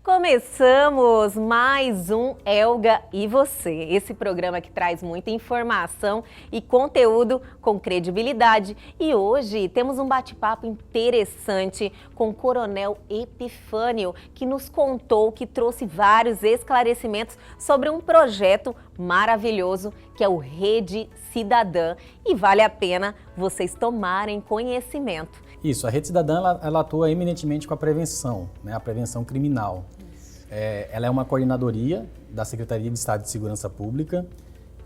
Começamos mais um Elga e Você, esse programa que traz muita informação e conteúdo com credibilidade. E hoje temos um bate-papo interessante com o Coronel Epifânio, que nos contou, que trouxe vários esclarecimentos sobre um projeto maravilhoso que é o Rede Cidadã. E vale a pena vocês tomarem conhecimento. Isso, a Rede Cidadã ela atua eminentemente com a prevenção, né, a prevenção criminal. Ela é uma coordenadoria da Secretaria de Estado de Segurança Pública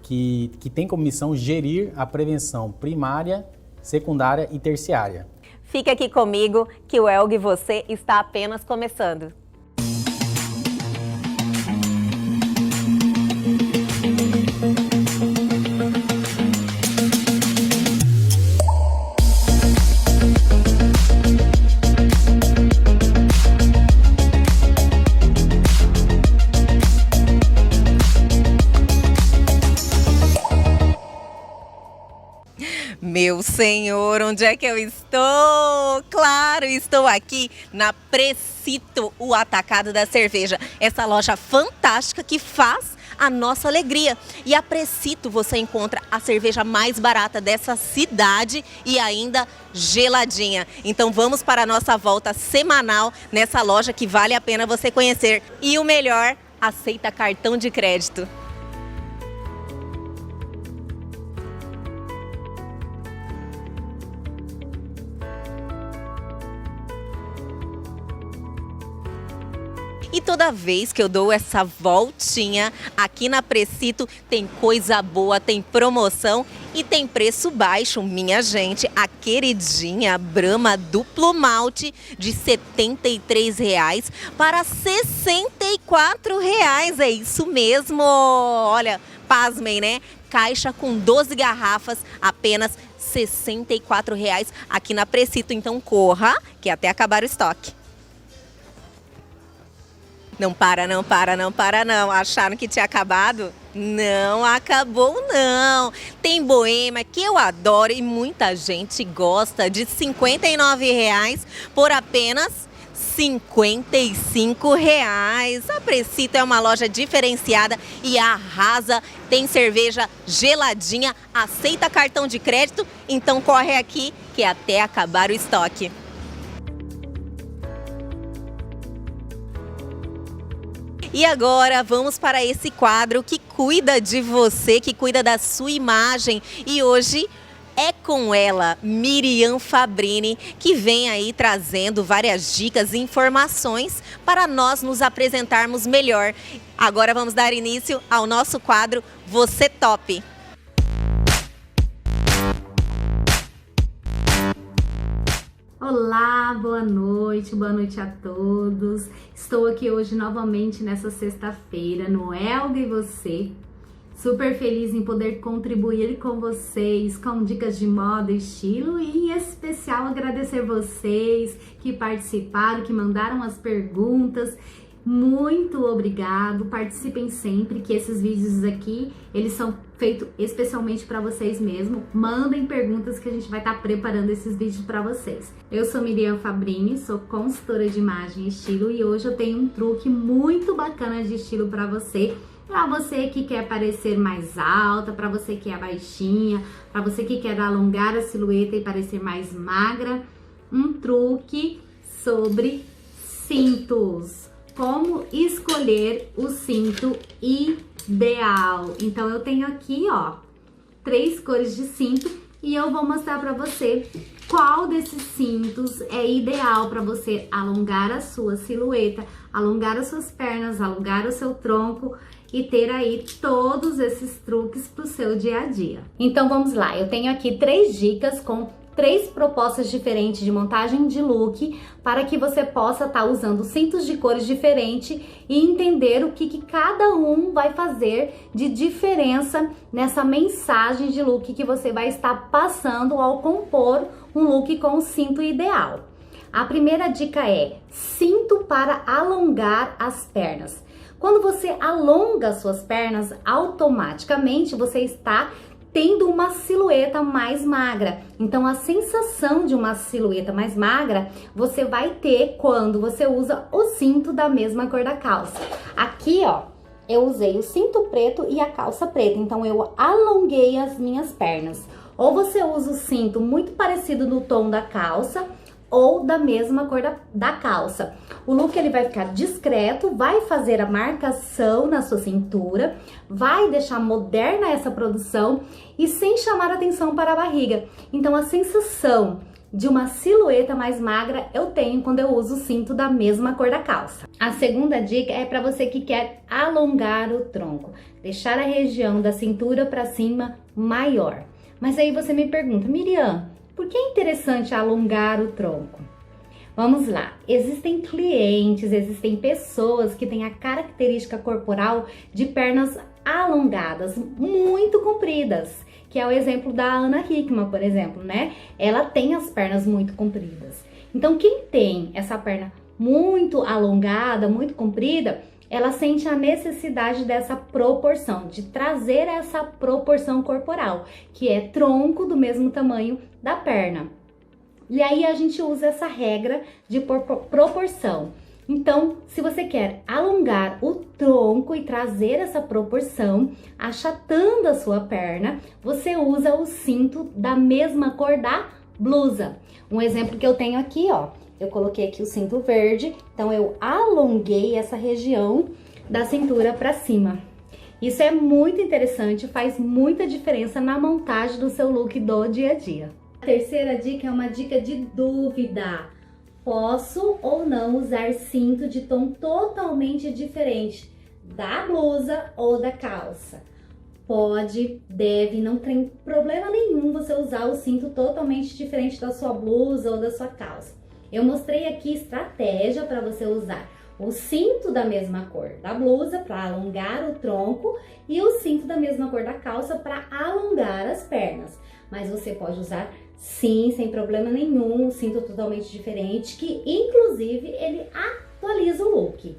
que tem como missão gerir a prevenção primária, secundária e terciária. Fica aqui comigo que o Elga e Você está apenas começando. Meu senhor, onde é que eu estou? Claro, estou aqui na Precito, o atacado da cerveja. Essa loja fantástica que faz a nossa alegria. E a Precito você encontra a cerveja mais barata dessa cidade e ainda geladinha. Então vamos para a nossa volta semanal nessa loja que vale a pena você conhecer. E o melhor, aceita cartão de crédito. E toda vez que eu dou essa voltinha aqui na Precito, tem coisa boa, tem promoção e tem preço baixo. Minha gente, a queridinha Brahma duplo malte de R$ 73 para R$ 64. É isso mesmo. Olha, pasmem, né? Caixa com 12 garrafas, apenas R$ 64 aqui na Precito. Então corra, que até acabar o estoque. Não para não. Acharam que tinha acabado? Não acabou não. Tem boêmia que eu adoro e muita gente gosta de R$ 59 por apenas R$ 55. A Precito é uma loja diferenciada e arrasa. Tem cerveja geladinha, aceita cartão de crédito, então corre aqui que até acabar o estoque. E agora vamos para esse quadro que cuida de você, que cuida da sua imagem. E hoje é com ela, Miriam Fabrini, que vem aí trazendo várias dicas e informações para nós nos apresentarmos melhor. Agora vamos dar início ao nosso quadro Você Top. Olá, boa noite a todos. Estou aqui hoje novamente nessa sexta-feira no Elga e Você. Super feliz em poder contribuir com vocês com dicas de moda e estilo e em especial agradecer vocês que participaram, que mandaram as perguntas. Muito obrigado, participem sempre, que esses vídeos aqui, eles são feitos especialmente para vocês mesmo. Mandem perguntas que a gente vai estar preparando esses vídeos para vocês. Eu sou Miriam Fabrini, sou consultora de imagem e estilo e hoje eu tenho um truque muito bacana de estilo para você que quer parecer mais alta, para você que é baixinha, para você que quer alongar a silhueta e parecer mais magra. Um truque sobre cintos. Como escolher o cinto ideal. Então eu tenho aqui, ó, 3 cores de cinto e eu vou mostrar para você qual desses cintos é ideal para você alongar a sua silhueta, alongar as suas pernas, alongar o seu tronco e ter aí todos esses truques pro seu dia a dia. Então vamos lá, eu tenho aqui 3 dicas com 3 propostas diferentes de montagem de look para que você possa estar usando cintos de cores diferentes e entender o que cada um vai fazer de diferença nessa mensagem de look que você vai estar passando ao compor um look com o cinto ideal. A primeira dica é cinto para alongar as pernas. Quando você alonga as suas pernas, automaticamente você está tendo uma silhueta mais magra. Então a sensação de uma silhueta mais magra você vai ter quando você usa o cinto da mesma cor da calça. Aqui, ó, eu usei o cinto preto e a calça preta, então eu alonguei as minhas pernas. Ou você usa o cinto muito parecido no tom da calça, ou da mesma cor da calça. O look ele vai ficar discreto, vai fazer a marcação na sua cintura, vai deixar moderna essa produção e sem chamar atenção para a barriga. Então a sensação de uma silhueta mais magra eu tenho quando eu uso o cinto da mesma cor da calça. A segunda dica é para você que quer alongar o tronco, deixar a região da cintura para cima maior. Mas aí você me pergunta, Miriam, por que é interessante alongar o tronco? Vamos lá, existem clientes, existem pessoas que têm a característica corporal de pernas alongadas, muito compridas, que é o exemplo da Ana Hickman, por exemplo, né? Ela tem as pernas muito compridas. Então, quem tem essa perna muito alongada, muito comprida, ela sente a necessidade dessa proporção, de trazer essa proporção corporal, que é tronco do mesmo tamanho da perna. E aí a gente usa essa regra de proporção. Então, se você quer alongar o tronco e trazer essa proporção, achatando a sua perna, você usa o cinto da mesma cor da blusa. Um exemplo que eu tenho aqui, ó. Eu coloquei aqui o cinto verde, então eu alonguei essa região da cintura para cima. Isso é muito interessante, faz muita diferença na montagem do seu look do dia a dia. A terceira dica é uma dica de dúvida. Posso ou não usar cinto de tom totalmente diferente da blusa ou da calça? Pode, deve, não tem problema nenhum você usar o cinto totalmente diferente da sua blusa ou da sua calça. Eu mostrei aqui estratégia para você usar o cinto da mesma cor da blusa para alongar o tronco e o cinto da mesma cor da calça para alongar as pernas. Mas você pode usar sim, sem problema nenhum, um cinto totalmente diferente, que inclusive ele atualiza o look.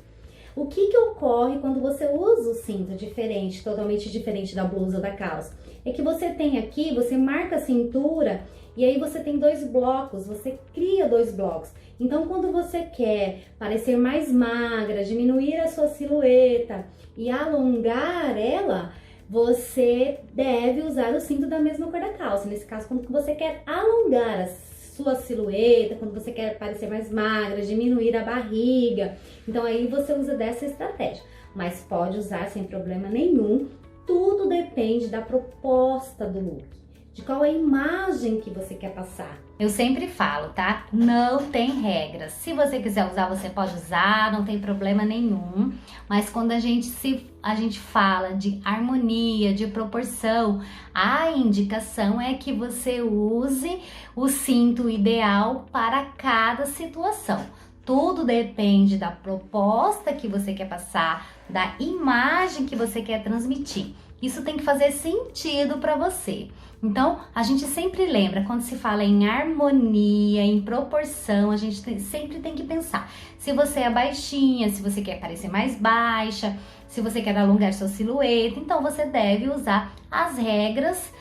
O que ocorre quando você usa o cinto diferente, totalmente diferente da blusa ou da calça? É que você tem aqui, você marca a cintura e aí você tem dois blocos, você cria dois blocos. Então, quando você quer parecer mais magra, diminuir a sua silhueta e alongar ela, você deve usar o cinto da mesma cor da calça. Nesse caso, quando você quer alongar a sua silhueta, quando você quer parecer mais magra, diminuir a barriga, então aí você usa dessa estratégia. Mas pode usar sem problema nenhum, tudo depende da proposta do look, de qual é a imagem que você quer passar. Eu sempre falo, tá? Não tem regras. Se você quiser usar, você pode usar, não tem problema nenhum. Mas quando a gente fala de harmonia, de proporção, a indicação é que você use o cinto ideal para cada situação. Tudo depende da proposta que você quer passar, da imagem que você quer transmitir. Isso tem que fazer sentido para você. Então, a gente sempre lembra, quando se fala em harmonia, em proporção, a gente sempre tem que pensar. Se você é baixinha, se você quer parecer mais baixa, se você quer alongar sua silhueta, então você deve usar as regras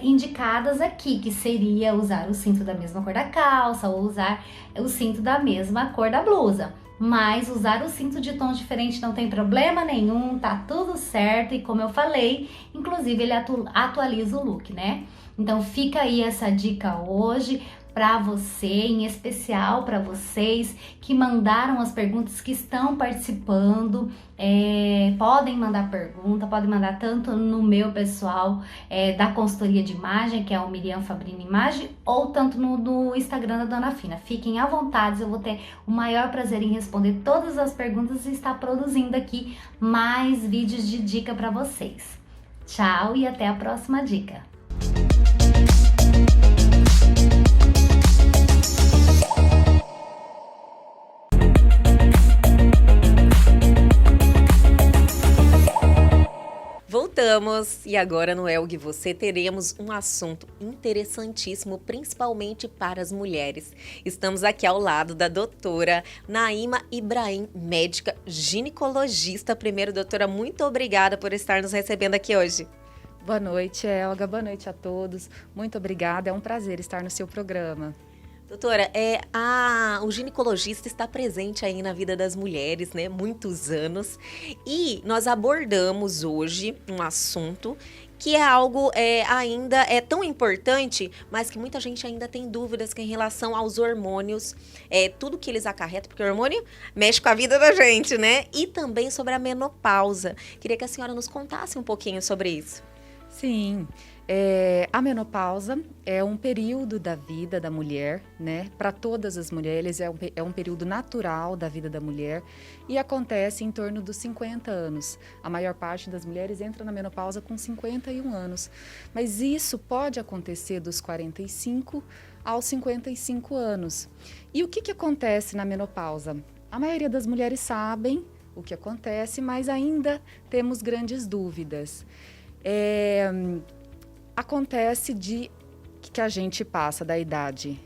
indicadas aqui, que seria usar o cinto da mesma cor da calça ou usar o cinto da mesma cor da blusa. Mas usar o cinto de tom diferente não tem problema nenhum, tá tudo certo. E como eu falei, inclusive ele atualiza o look, né? Então fica aí essa dica hoje para você, em especial para vocês que mandaram as perguntas, que estão participando. Podem mandar pergunta, podem mandar tanto no meu pessoal da consultoria de imagem, que é o Miriam Fabrini Imagem, ou tanto no Instagram da Dona Fina. Fiquem à vontade, eu vou ter o maior prazer em responder todas as perguntas e estar produzindo aqui mais vídeos de dica para vocês. Tchau e até a próxima dica! Voltamos e agora no Elgue Você teremos um assunto interessantíssimo, principalmente para as mulheres. Estamos aqui ao lado da doutora Naima Ibrahim, médica ginecologista. Primeiro, doutora, muito obrigada por estar nos recebendo aqui hoje. Boa noite, Elga. Boa noite a todos. Muito obrigada. É um prazer estar no seu programa. Doutora, o ginecologista está presente aí na vida das mulheres, né? Muitos anos. E nós abordamos hoje um assunto que é algo ainda tão importante, mas que muita gente ainda tem dúvidas em relação aos hormônios, tudo que eles acarretam, porque o hormônio mexe com a vida da gente, né? E também sobre a menopausa. Queria que a senhora nos contasse um pouquinho sobre isso. Sim, a menopausa é um período da vida da mulher, né? Para todas as mulheres é um período natural da vida da mulher e acontece em torno dos 50 anos. A maior parte das mulheres entra na menopausa com 51 anos, mas isso pode acontecer dos 45 aos 55 anos. E o que acontece na menopausa? A maioria das mulheres sabem o que acontece, mas ainda temos grandes dúvidas. Acontece que a gente passa da idade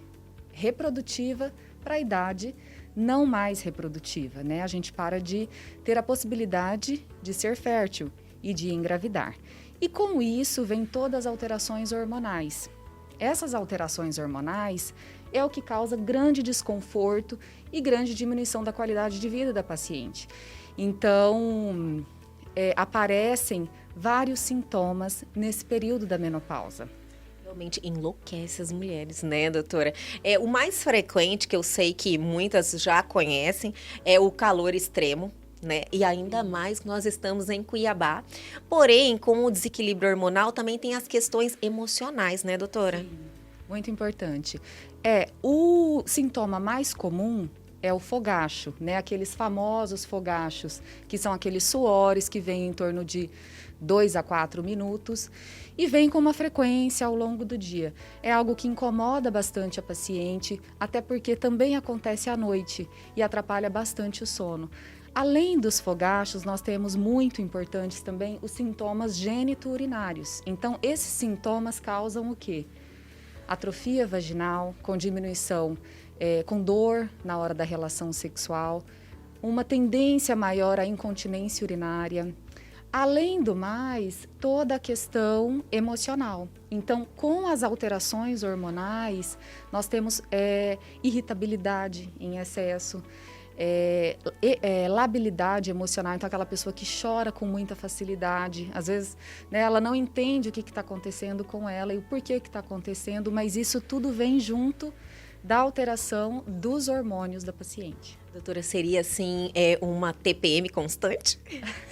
reprodutiva para a idade não mais reprodutiva, né? A gente para de ter a possibilidade de ser fértil e de engravidar. E com isso vem todas as alterações hormonais. Essas alterações hormonais é o que causa grande desconforto e grande diminuição da qualidade de vida da paciente. Então, aparecem vários sintomas nesse período da menopausa. Realmente enlouquece as mulheres, né, doutora? O mais frequente, que eu sei que muitas já conhecem, é o calor extremo, né? E ainda mais que nós estamos em Cuiabá. Porém, com o desequilíbrio hormonal, também tem as questões emocionais, né, doutora? Sim, muito importante. O sintoma mais comum é o fogacho, né? Aqueles famosos fogachos, que são aqueles suores que vêm em torno de 2 a 4 minutos e vem com uma frequência ao longo do dia. É algo que incomoda bastante a paciente, até porque também acontece à noite e atrapalha bastante o sono. Além dos fogachos, nós temos muito importantes também os sintomas gênito-urinários. Então, esses sintomas causam o quê? Atrofia vaginal, com diminuição, com dor na hora da relação sexual, uma tendência maior à incontinência urinária. Além do mais, toda a questão emocional. Então, com as alterações hormonais, nós temos irritabilidade em excesso, labilidade emocional, então aquela pessoa que chora com muita facilidade. Às vezes, né, ela não entende o que está acontecendo com ela e o porquê que está acontecendo, mas isso tudo vem junto da alteração dos hormônios da paciente. Doutora, seria assim uma TPM constante?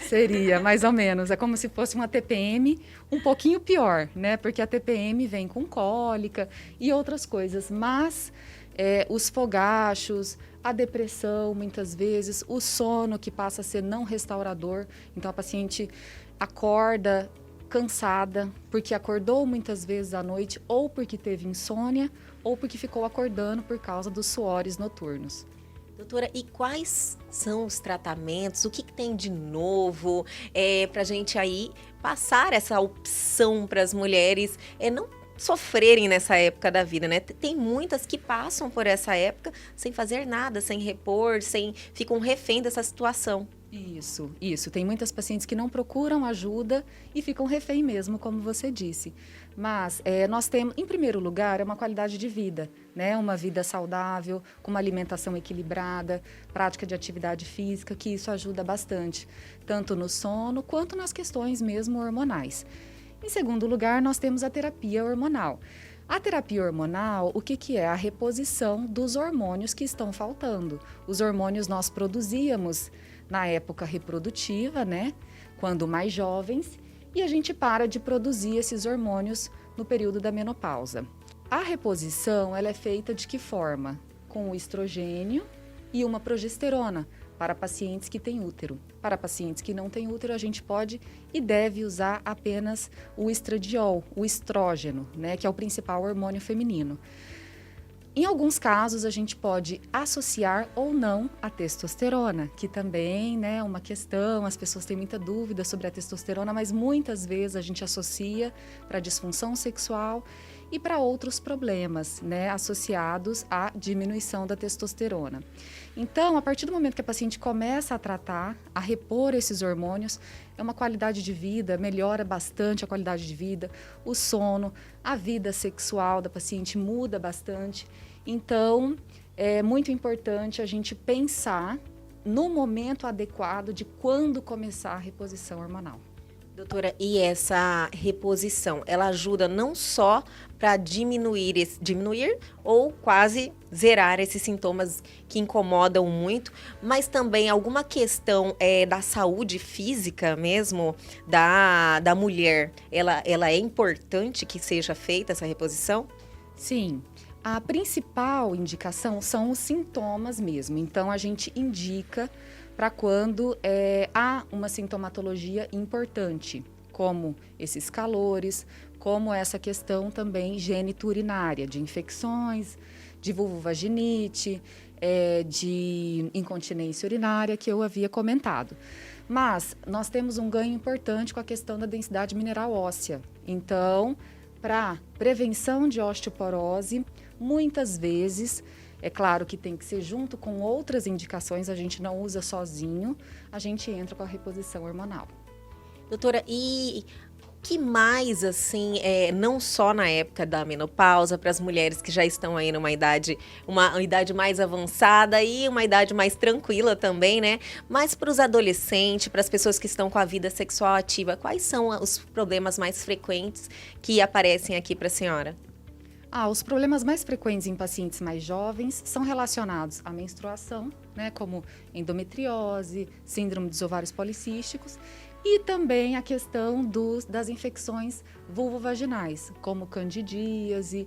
Seria, mais ou menos. É como se fosse uma TPM um pouquinho pior, né? Porque a TPM vem com cólica e outras coisas, mas os fogachos, a depressão, muitas vezes, o sono que passa a ser não restaurador. Então, a paciente acorda cansada, porque acordou muitas vezes à noite, ou porque teve insônia, ou porque ficou acordando por causa dos suores noturnos. Doutora, e quais são os tratamentos? O que tem de novo para a gente aí passar essa opção para as mulheres não sofrerem nessa época da vida, né? Tem muitas que passam por essa época sem fazer nada, sem repor, ficam refém dessa situação. Isso. Tem muitas pacientes que não procuram ajuda e ficam refém mesmo, como você disse. Mas nós temos, em primeiro lugar, uma qualidade de vida, né? Uma vida saudável, com uma alimentação equilibrada, prática de atividade física, que isso ajuda bastante, tanto no sono quanto nas questões mesmo hormonais. Em segundo lugar, nós temos a terapia hormonal. A terapia hormonal, o que é? A reposição dos hormônios que estão faltando. Os hormônios nós produzíamos na época reprodutiva, né? Quando mais jovens, e a gente para de produzir esses hormônios no período da menopausa. A reposição, ela é feita de que forma? Com o estrogênio e uma progesterona para pacientes que têm útero. Para pacientes que não têm útero, a gente pode e deve usar apenas o estradiol, o estrógeno, né? Que é o principal hormônio feminino. Em alguns casos, a gente pode associar ou não a testosterona, que também, né, é uma questão, as pessoas têm muita dúvida sobre a testosterona, mas muitas vezes a gente associa para disfunção sexual e para outros problemas, né, associados à diminuição da testosterona. Então, a partir do momento que a paciente começa a tratar, a repor esses hormônios, é uma qualidade de vida, melhora bastante a qualidade de vida, o sono, a vida sexual da paciente muda bastante. Então, é muito importante a gente pensar no momento adequado de quando começar a reposição hormonal. Doutora, e essa reposição, ela ajuda não só para diminuir ou quase zerar esses sintomas que incomodam muito, mas também alguma questão da saúde física mesmo da mulher, ela é importante que seja feita essa reposição? Sim. A principal indicação são os sintomas mesmo. Então, a gente indica para quando há uma sintomatologia importante, como esses calores, como essa questão também geniturinária, de infecções, de vulvovaginite, de incontinência urinária, que eu havia comentado. Mas nós temos um ganho importante com a questão da densidade mineral óssea. Então, para prevenção de osteoporose, muitas vezes, é claro que tem que ser junto com outras indicações, a gente não usa sozinho, a gente entra com a reposição hormonal. Doutora, e que mais, assim, não só na época da menopausa, para as mulheres que já estão aí numa idade, uma idade mais avançada e uma idade mais tranquila também, né? Mas para os adolescentes, para as pessoas que estão com a vida sexual ativa, quais são os problemas mais frequentes que aparecem aqui para a senhora? Os problemas mais frequentes em pacientes mais jovens são relacionados à menstruação, né, como endometriose, síndrome dos ovários policísticos, e também a questão das infecções vulvovaginais, como candidíase,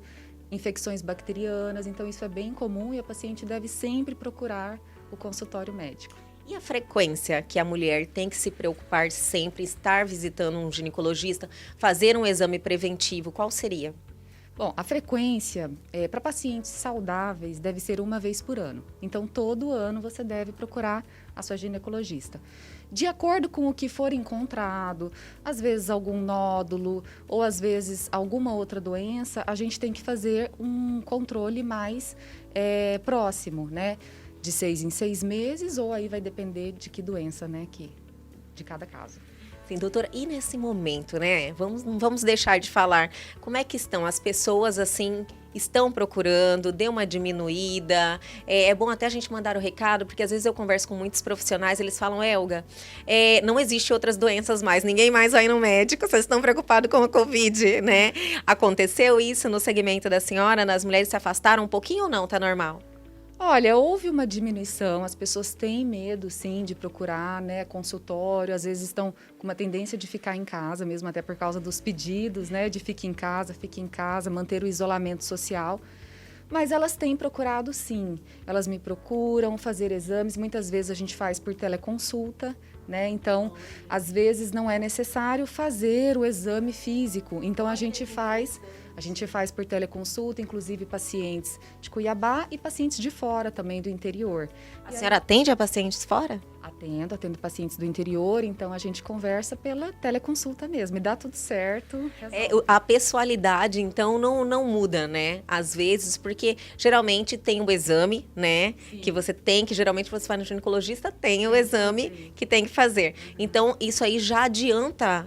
infecções bacterianas. Então, isso é bem comum e a paciente deve sempre procurar o consultório médico. E a frequência que a mulher tem que se preocupar sempre, estar visitando um ginecologista, fazer um exame preventivo, qual seria? Bom, a frequência para pacientes saudáveis deve ser 1 vez por ano. Então, todo ano você deve procurar a sua ginecologista. De acordo com o que for encontrado, às vezes algum nódulo ou às vezes alguma outra doença, a gente tem que fazer um controle mais próximo, né? De 6 em 6 meses, ou aí vai depender de que doença, né? De cada caso. Sim, doutora, e nesse momento, né? Não vamos deixar de falar. Como é que estão as pessoas, assim, estão procurando, deu uma diminuída? É bom até a gente mandar o recado, porque às vezes eu converso com muitos profissionais, eles falam, Elga, não existe outras doenças mais, ninguém mais vai no médico, vocês estão preocupados com a Covid, né? Aconteceu isso no segmento da senhora, as mulheres se afastaram um pouquinho ou não? Tá normal? Olha, houve uma diminuição, as pessoas têm medo, sim, de procurar, né, consultório, às vezes estão com uma tendência de ficar em casa, mesmo até por causa dos pedidos, né, de fique em casa, manter o isolamento social. Mas elas têm procurado, sim. Elas me procuram fazer exames, muitas vezes a gente faz por teleconsulta, né? Então, às vezes não é necessário fazer o exame físico. Então, a gente faz por teleconsulta, inclusive pacientes de Cuiabá e pacientes de fora também, do interior. A senhora atende a pacientes fora? Atendo pacientes do interior, então a gente conversa pela teleconsulta mesmo, e dá tudo certo. A pessoalidade, então, não muda, né? Às vezes, porque geralmente tem o exame, né? Sim. Que você tem, que geralmente você vai no ginecologista, tem o exame que tem que fazer. Então, isso aí já adianta,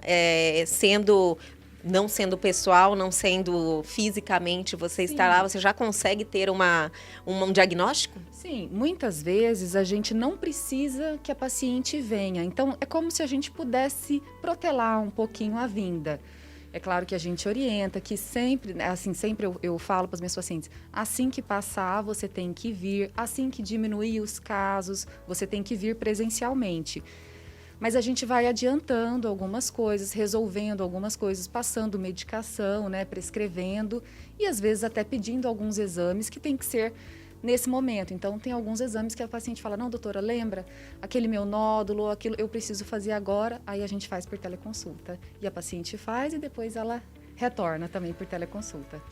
não sendo pessoal, não sendo fisicamente, você está lá, você já consegue ter um diagnóstico? Sim, muitas vezes a gente não precisa que a paciente venha. Então, é como se a gente pudesse protelar um pouquinho a vinda. É claro que a gente orienta, que sempre, assim, sempre eu falo para as minhas pacientes, assim que passar, você tem que vir, assim que diminuir os casos, você tem que vir presencialmente. Mas a gente vai adiantando algumas coisas, resolvendo algumas coisas, passando medicação, né, prescrevendo e às vezes até pedindo alguns exames que tem que ser nesse momento. Então, tem alguns exames que a paciente fala, não, doutora, lembra aquele meu nódulo, aquilo eu preciso fazer agora, aí a gente faz por teleconsulta. E a paciente faz e depois ela retorna também por teleconsulta.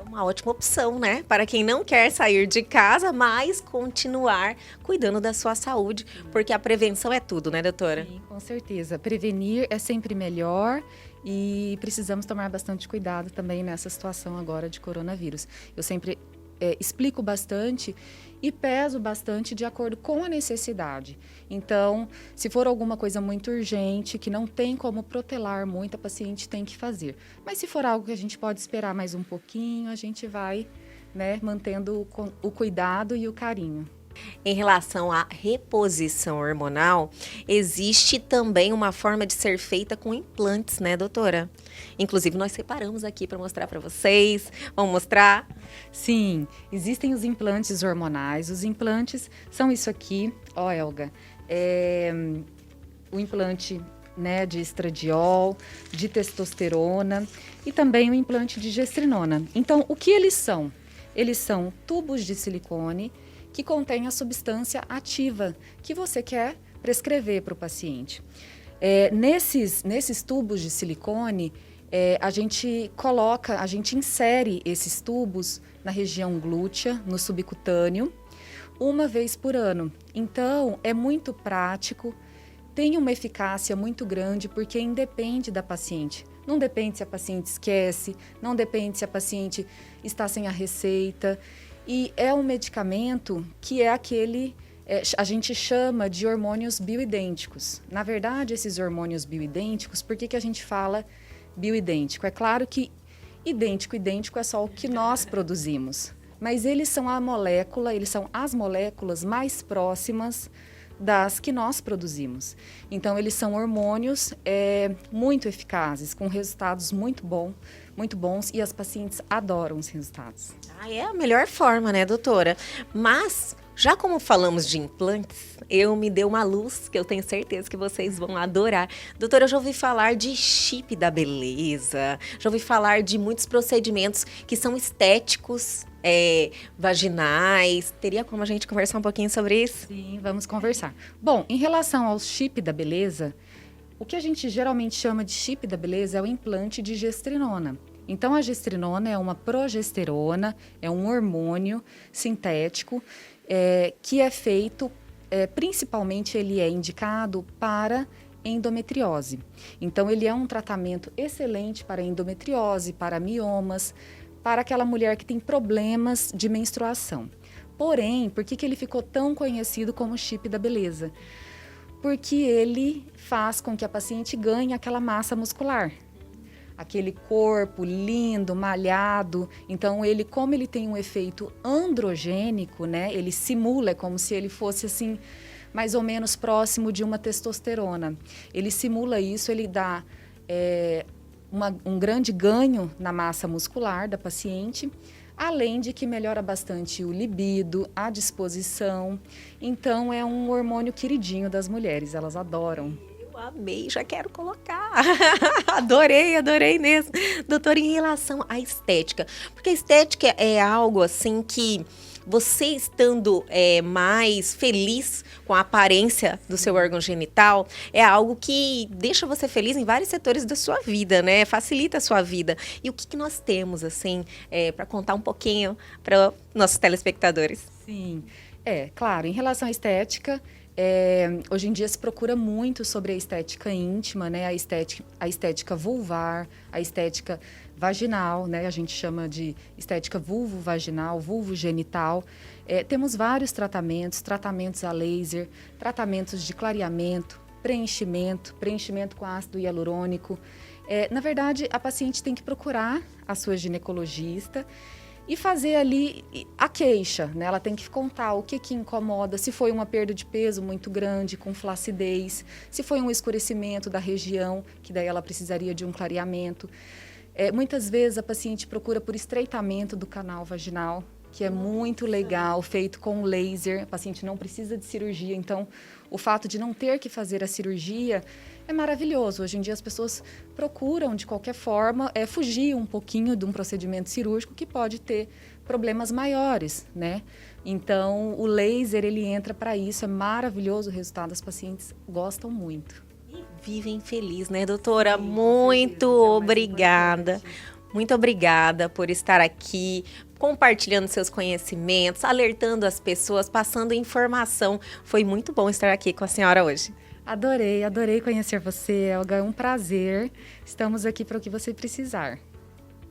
Uma ótima opção, né? Para quem não quer sair de casa, mas continuar cuidando da sua saúde, porque a prevenção é tudo, né, doutora? Sim, com certeza. Prevenir é sempre melhor e precisamos tomar bastante cuidado também nessa situação agora de coronavírus. Eu sempre explico bastante e peso bastante de acordo com a necessidade. Então, se for alguma coisa muito urgente, que não tem como protelar muito, a paciente tem que fazer. Mas se for algo que a gente pode esperar mais um pouquinho, a gente vai, né, mantendo o cuidado e o carinho. Em relação à reposição hormonal, existe também uma forma de ser feita com implantes, né, doutora? Inclusive, nós separamos aqui para mostrar para vocês. Vamos mostrar? Sim, existem os implantes hormonais. Os implantes são isso aqui, ó, Elga. O implante, né, de estradiol, de testosterona e também o implante de gestrinona. Então, o que eles são? Eles são tubos de silicone que contém a substância ativa que você quer prescrever para o paciente. Nesses tubos de silicone, a gente insere esses tubos na região glútea, no subcutâneo, uma vez por ano. Então, é muito prático, tem uma eficácia muito grande, porque independe da paciente. Não depende se a paciente esquece, não depende se a paciente está sem a receita. E é um medicamento que é aquele, a gente chama de hormônios bioidênticos. Na verdade, esses hormônios bioidênticos, por que a gente fala bioidêntico? É claro que idêntico é só o que nós produzimos. Mas eles são eles são as moléculas mais próximas das que nós produzimos. Então, eles são hormônios muito eficazes, com resultados muito bons, e as pacientes adoram os resultados. É a melhor forma, né, doutora? Mas, já como falamos de implantes, eu me dei uma luz que eu tenho certeza que vocês vão adorar. Doutora, eu já ouvi falar de chip da beleza, já ouvi falar de muitos procedimentos que são estéticos, vaginais. Teria como a gente conversar um pouquinho sobre isso? Sim, vamos conversar. Bom, em relação ao chip da beleza, o que a gente geralmente chama de chip da beleza é o implante de gestrinona. Então, a gestrinona é uma progesterona, é um hormônio sintético que é feito, principalmente ele é indicado para endometriose. Então, ele é um tratamento excelente para endometriose, para miomas, para aquela mulher que tem problemas de menstruação. Porém, por que ele ficou tão conhecido como chip da beleza? Porque ele faz com que a paciente ganhe aquela massa muscular. Aquele corpo lindo, malhado. Então, como ele tem um efeito androgênico, né? Ele simula, é como se ele fosse assim, mais ou menos próximo de uma testosterona. Ele simula isso, ele dá um grande ganho na massa muscular da paciente, além de que melhora bastante o libido, a disposição. Então, é um hormônio queridinho das mulheres, elas adoram. Amei, já quero colocar. Adorei mesmo. Doutora, em relação à estética, porque a estética é algo assim que você estando mais feliz com a aparência do seu órgão genital, é algo que deixa você feliz em vários setores da sua vida, né? Facilita a sua vida. E o que nós temos, assim, para contar um pouquinho para nossos telespectadores? Sim, claro, em relação à estética, hoje em dia se procura muito sobre a estética íntima, né? A estética vulvar, a estética vaginal, né? A gente chama de estética vulvo-vaginal, vulvo-genital. Temos vários tratamentos a laser, tratamentos de clareamento, preenchimento com ácido hialurônico. Na verdade, a paciente tem que procurar a sua ginecologista e fazer ali a queixa, né? Ela tem que contar o que incomoda, se foi uma perda de peso muito grande, com flacidez, se foi um escurecimento da região, que daí ela precisaria de um clareamento. Muitas vezes a paciente procura por estreitamento do canal vaginal, que é muito legal, feito com laser. A paciente não precisa de cirurgia, então o fato de não ter que fazer a cirurgia é maravilhoso. Hoje em dia as pessoas procuram, de qualquer forma, fugir um pouquinho de um procedimento cirúrgico que pode ter problemas maiores, né? Então, o laser, ele entra para isso, é maravilhoso o resultado, as pacientes gostam muito. E vivem felizes, né, doutora? Muito obrigada. Muito obrigada por estar aqui, compartilhando seus conhecimentos, alertando as pessoas, passando informação. Foi muito bom estar aqui com a senhora hoje. Adorei conhecer você, Elga. É um prazer. Estamos aqui para o que você precisar.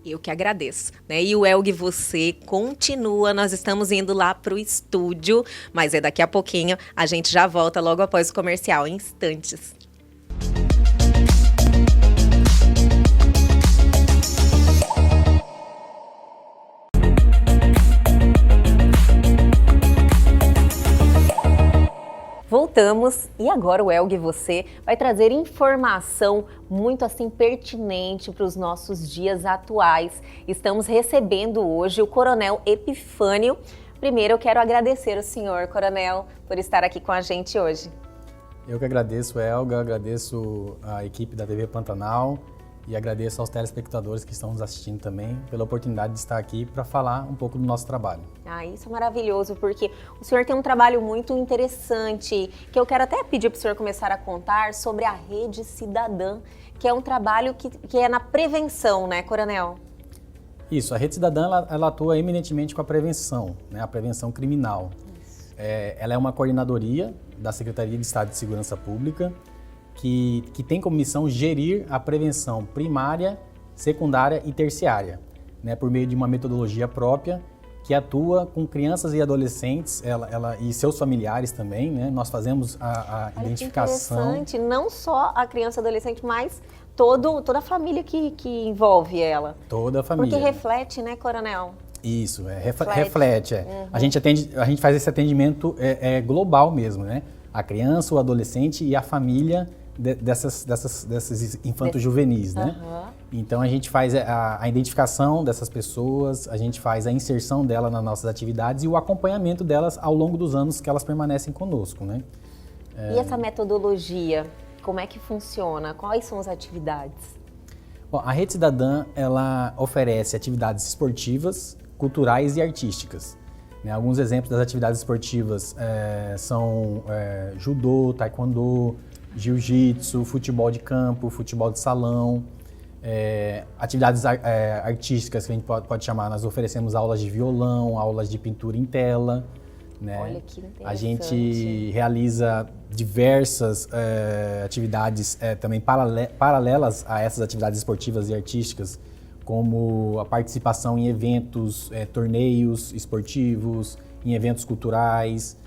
Eu que agradeço, né? E o Elgue Você continua, nós estamos indo lá para o estúdio, mas é daqui a pouquinho, a gente já volta logo após o comercial, em instantes. Voltamos e agora o Elgue Você vai trazer informação muito assim pertinente para os nossos dias atuais. Estamos recebendo hoje o Coronel Epifânio. Primeiro eu quero agradecer ao senhor, Coronel, por estar aqui com a gente hoje. Eu que agradeço, Elga, agradeço a equipe da TV Pantanal e agradeço aos telespectadores que estão nos assistindo também pela oportunidade de estar aqui para falar um pouco do nosso trabalho. Isso é maravilhoso, porque o senhor tem um trabalho muito interessante, que eu quero até pedir para o senhor começar a contar sobre a Rede Cidadã, que é um trabalho que é na prevenção, né, Coronel? Isso, a Rede Cidadã ela atua eminentemente com a prevenção, né, a prevenção criminal. Ela é uma coordenadoria da Secretaria de Estado de Segurança Pública, que tem como missão gerir a prevenção primária, secundária e terciária, né, por meio de uma metodologia própria que atua com crianças e adolescentes, ela e seus familiares também, né? Nós fazemos a identificação. Interessante, não só a criança e adolescente, mas toda a família que envolve ela. Toda a família. Porque reflete, né, Coronel? Isso, reflete. Uhum. A gente faz esse atendimento global mesmo, né? A criança, o adolescente e a família desses infantos juvenis, né? Uhum. Então a gente faz a identificação dessas pessoas, a gente faz a inserção dela nas nossas atividades e o acompanhamento delas ao longo dos anos que elas permanecem conosco, né? E essa metodologia, como é que funciona? Quais são as atividades? Bom, a Rede Cidadã, ela oferece atividades esportivas, culturais e artísticas. Alguns exemplos das atividades esportivas são judô, taekwondo, jiu-jitsu, futebol de campo, futebol de salão, atividades artísticas que a gente pode chamar. Nós oferecemos aulas de violão, aulas de pintura em tela, né? Olha que interessante. A gente realiza diversas atividades também paralelas a essas atividades esportivas e artísticas, como a participação em eventos, torneios esportivos, em eventos culturais.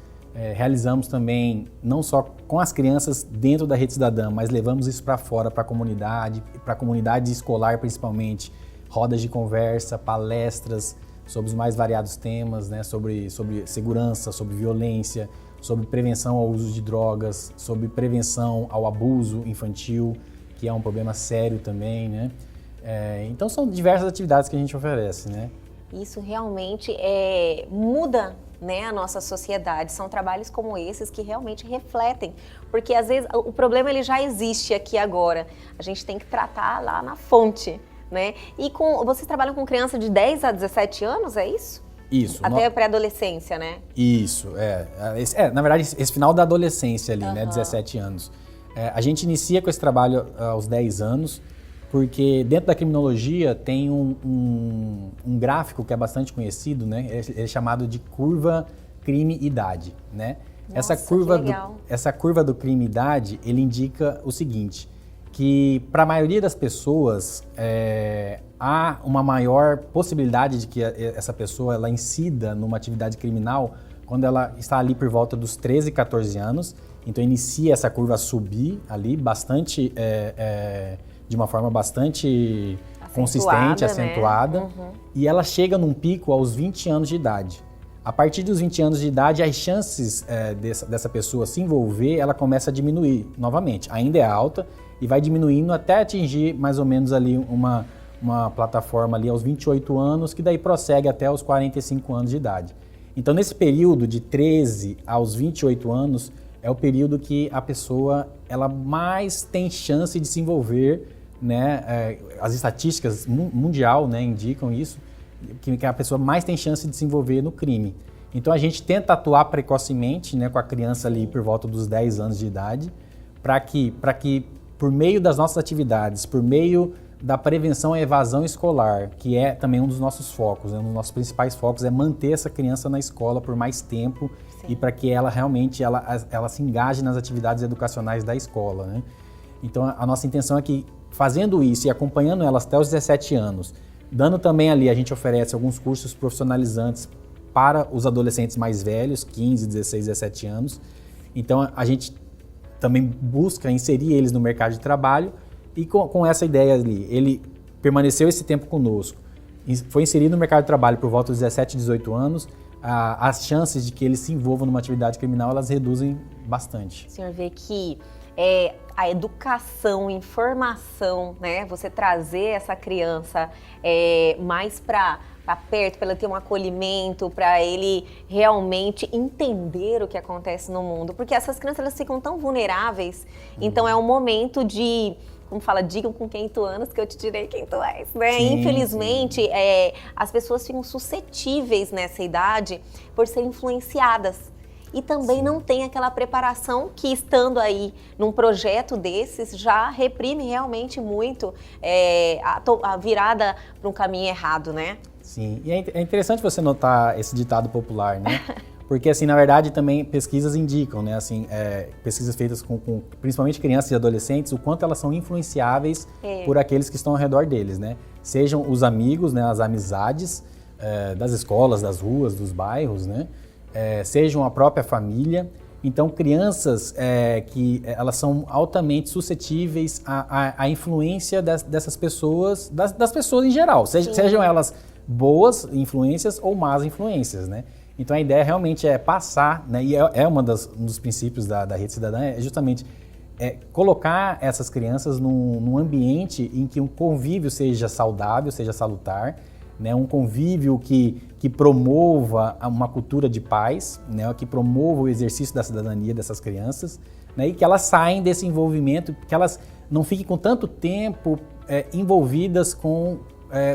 Realizamos também, não só com as crianças dentro da Rede Cidadã, mas levamos isso para fora, para a comunidade escolar principalmente, rodas de conversa, palestras sobre os mais variados temas, né, sobre segurança, sobre violência, sobre prevenção ao uso de drogas, sobre prevenção ao abuso infantil, que é um problema sério também, né? Então são diversas atividades que a gente oferece, né? Isso realmente muda, né, a nossa sociedade. São trabalhos como esses que realmente refletem, porque às vezes o problema ele já existe aqui agora. A gente tem que tratar lá na fonte, né? E vocês trabalham com criança de 10 a 17 anos, é isso? Isso. Até a pré-adolescência, né? Isso, na verdade, esse final da adolescência ali, né, 17 anos. A gente inicia com esse trabalho aos 10 anos, porque dentro da criminologia tem um gráfico que é bastante conhecido, né? Ele é chamado de curva crime-idade, né? Nossa, essa curva do crime-idade, ele indica o seguinte, que para a maioria das pessoas há uma maior possibilidade de que essa pessoa ela incida numa atividade criminal quando ela está ali por volta dos 13, 14 anos. Então inicia essa curva a subir ali bastante, de uma forma bastante consistente, acentuada, né? Uhum. E ela chega num pico aos 20 anos de idade. A partir dos 20 anos de idade, as chances dessa pessoa se envolver, ela começa a diminuir novamente. Ainda é alta e vai diminuindo até atingir mais ou menos ali uma plataforma ali aos 28 anos, que daí prossegue até os 45 anos de idade. Então, nesse período de 13 aos 28 anos, é o período que a pessoa ela mais tem chance de se envolver, né? As estatísticas mundial, né, indicam isso, que a pessoa mais tem chance de se envolver no crime. Então a gente tenta atuar precocemente, né, com a criança ali por volta dos 10 anos de idade, para que por meio das nossas atividades, por meio da prevenção à evasão escolar, que é também um dos nossos focos, né? Um dos nossos principais focos é manter essa criança na escola por mais tempo e para que ela realmente ela se engaje nas atividades educacionais da escola, né? Então a nossa intenção é que fazendo isso e acompanhando elas até os 17 anos, dando também ali, a gente oferece alguns cursos profissionalizantes para os adolescentes mais velhos, 15, 16, 17 anos. Então a gente também busca inserir eles no mercado de trabalho e com essa ideia ali, ele permaneceu esse tempo conosco, foi inserido no mercado de trabalho por volta dos 17, 18 anos, as chances de que ele se envolva numa atividade criminal, elas reduzem bastante. O senhor vê que a educação, informação, né? Você trazer essa criança mais para perto, para ela ter um acolhimento, para ele realmente entender o que acontece no mundo. Porque essas crianças, elas ficam tão vulneráveis, então é um momento de... Como fala, digam com quem tu andas que eu te direi quem tu és, né? Sim, infelizmente, sim. As pessoas ficam suscetíveis nessa idade por serem influenciadas. E também não tem aquela preparação que, estando aí num projeto desses, já reprime realmente muito a virada para um caminho errado, né? Sim, e é interessante você notar esse ditado popular, né? Porque, assim, na verdade, também pesquisas indicam, né? Assim, pesquisas feitas com principalmente crianças e adolescentes, o quanto elas são influenciáveis por aqueles que estão ao redor deles, né? Sejam os amigos, né? As amizades das escolas, das ruas, dos bairros, né? Sejam a própria família. Então, crianças que elas são altamente suscetíveis à influência dessas pessoas, das pessoas em geral, sejam elas boas influências ou más influências, né? Então, a ideia realmente é passar, né? E um dos princípios da Rede Cidadã, é justamente colocar essas crianças num ambiente em que o convívio seja saudável, seja salutar, né? Um convívio que promova uma cultura de paz, né? Que promova o exercício da cidadania dessas crianças, né? E que elas saem desse envolvimento, que elas não fiquem com tanto tempo envolvidas com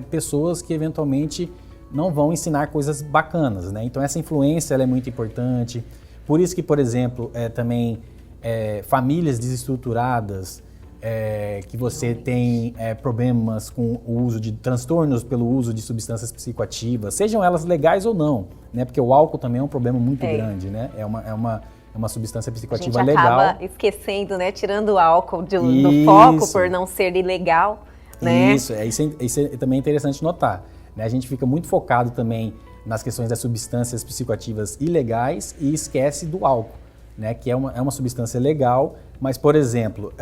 pessoas que eventualmente não vão ensinar coisas bacanas, né? Então essa influência ela é muito importante. Por isso que, por exemplo, também famílias desestruturadas, que você tem problemas com o uso de transtornos pelo uso de substâncias psicoativas, sejam elas legais ou não, né? Porque o álcool também é um problema muito grande, né? É uma substância psicoativa legal. A gente acaba esquecendo, né? Tirando o álcool do foco por não ser ilegal, né? Isso é também interessante notar. A gente fica muito focado também nas questões das substâncias psicoativas ilegais e esquece do álcool, né? Que é uma substância legal, mas, por exemplo,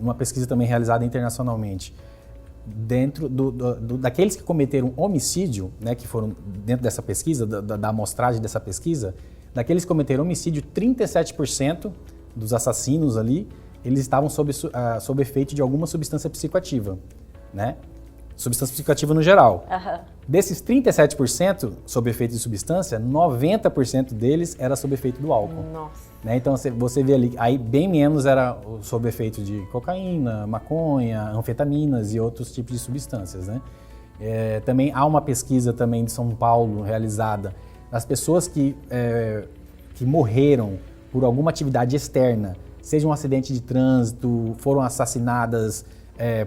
uma pesquisa também realizada internacionalmente, dentro daqueles que cometeram homicídio, né, que foram dentro dessa pesquisa, da amostragem dessa pesquisa, daqueles que cometeram homicídio, 37% dos assassinos ali, eles estavam sob efeito de alguma substância psicoativa, né? Substância psicoativa no geral. Uhum. Desses 37% sob efeito de substância, 90% deles era sob efeito do álcool. Nossa. Né? Então você vê ali, aí bem menos era sob efeito de cocaína, maconha, anfetaminas e outros tipos de substâncias, né? Também há uma pesquisa também de São Paulo realizada. As pessoas que morreram por alguma atividade externa, seja um acidente de trânsito, foram assassinadas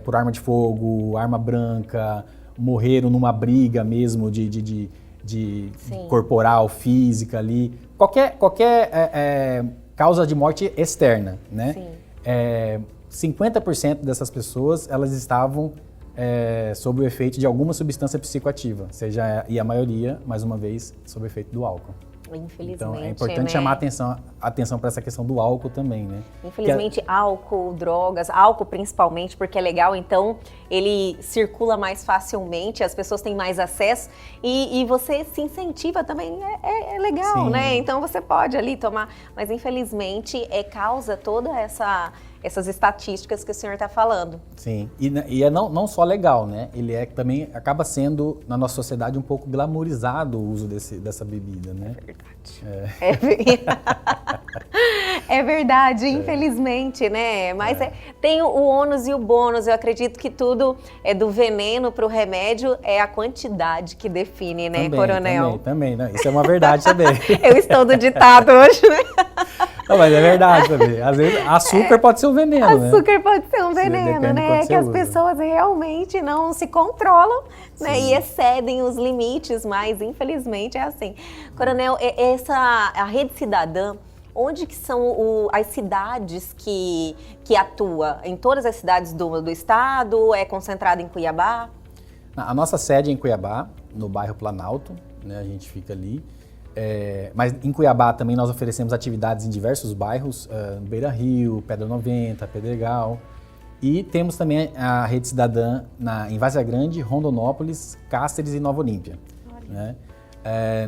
por arma de fogo, arma branca, morreram numa briga mesmo de corporal, física ali. Qualquer causa de morte externa, né? Sim. 50% dessas pessoas, elas estavam sob o efeito de alguma substância psicoativa, e a maioria, mais uma vez, sob o efeito do álcool. Infelizmente, então é importante chamar atenção para essa questão do álcool também, né? Infelizmente, álcool, drogas, álcool principalmente, porque é legal, então ele circula mais facilmente, as pessoas têm mais acesso e você se incentiva também, é legal, sim, né? Então você pode ali tomar, mas infelizmente causa toda essas estatísticas que o senhor está falando. Sim, e é não só legal, né? Ele também acaba sendo, na nossa sociedade, um pouco glamourizado o uso dessa bebida, né? É, é verdade, infelizmente, né? Mas tem o ônus e o bônus. Eu acredito que tudo é do veneno para o remédio, é a quantidade que define, né, Coronel? Também, né? Isso é uma verdade também. Eu estou do ditado hoje, né? Não, mas é verdade também. Às vezes, açúcar pode ser um veneno, né? Açúcar pode ser um veneno, né? É que as pessoas realmente não se controlam, né? E excedem os limites, mas infelizmente é assim. Coronel, a Rede Cidadã, onde que são as cidades que atua? Em todas as cidades do estado? É concentrada em Cuiabá? A nossa sede é em Cuiabá, no bairro Planalto, né? A gente fica ali. Mas em Cuiabá também nós oferecemos atividades em diversos bairros, Beira Rio, Pedra 90, Pedregal. E temos também a Rede Cidadã em Várzea Grande, Rondonópolis, Cáceres e Nova Olímpia. Né?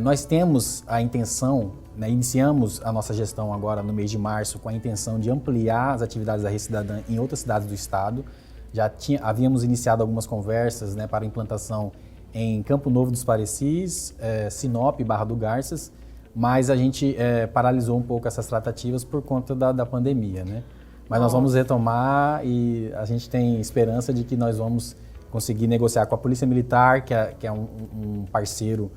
Nós temos a intenção, né, iniciamos a nossa gestão agora no mês de março com a intenção de ampliar as atividades da Rede Cidadã em outras cidades do estado. Havíamos iniciado algumas conversas, né, para implantação em Campo Novo dos Parecis, Sinop e Barra do Garças, mas a gente paralisou um pouco essas tratativas por conta da pandemia, né? Mas nós vamos retomar e a gente tem esperança de que nós vamos conseguir negociar com a Polícia Militar, que é um parceiro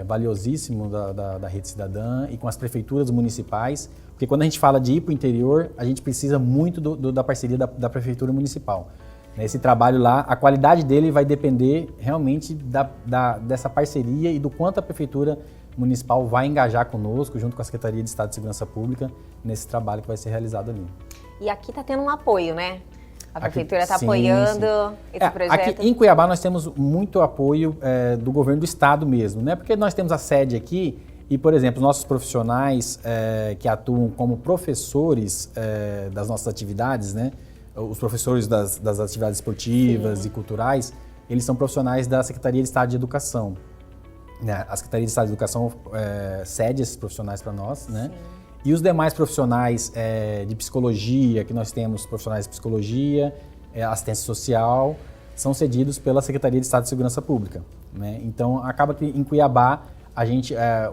valiosíssimo da Rede Cidadã, e com as prefeituras municipais, porque quando a gente fala de ir para o interior, a gente precisa muito da parceria da Prefeitura Municipal. Esse trabalho lá, a qualidade dele vai depender realmente dessa parceria e do quanto a Prefeitura Municipal vai engajar conosco, junto com a Secretaria de Estado de Segurança Pública, nesse trabalho que vai ser realizado ali. E aqui está tendo um apoio, né? A Prefeitura está apoiando esse projeto? Aqui em Cuiabá nós temos muito apoio do governo do Estado mesmo, né? Porque nós temos a sede aqui e, por exemplo, os nossos profissionais que atuam como professores das nossas atividades, né? Os professores das atividades esportivas e culturais, eles são profissionais da Secretaria de Estado de Educação. Né? A Secretaria de Estado de Educação cede esses profissionais para nós, né? E os demais profissionais de psicologia, que nós temos profissionais de psicologia, assistência social, são cedidos pela Secretaria de Estado de Segurança Pública. Né? Então, acaba que em Cuiabá,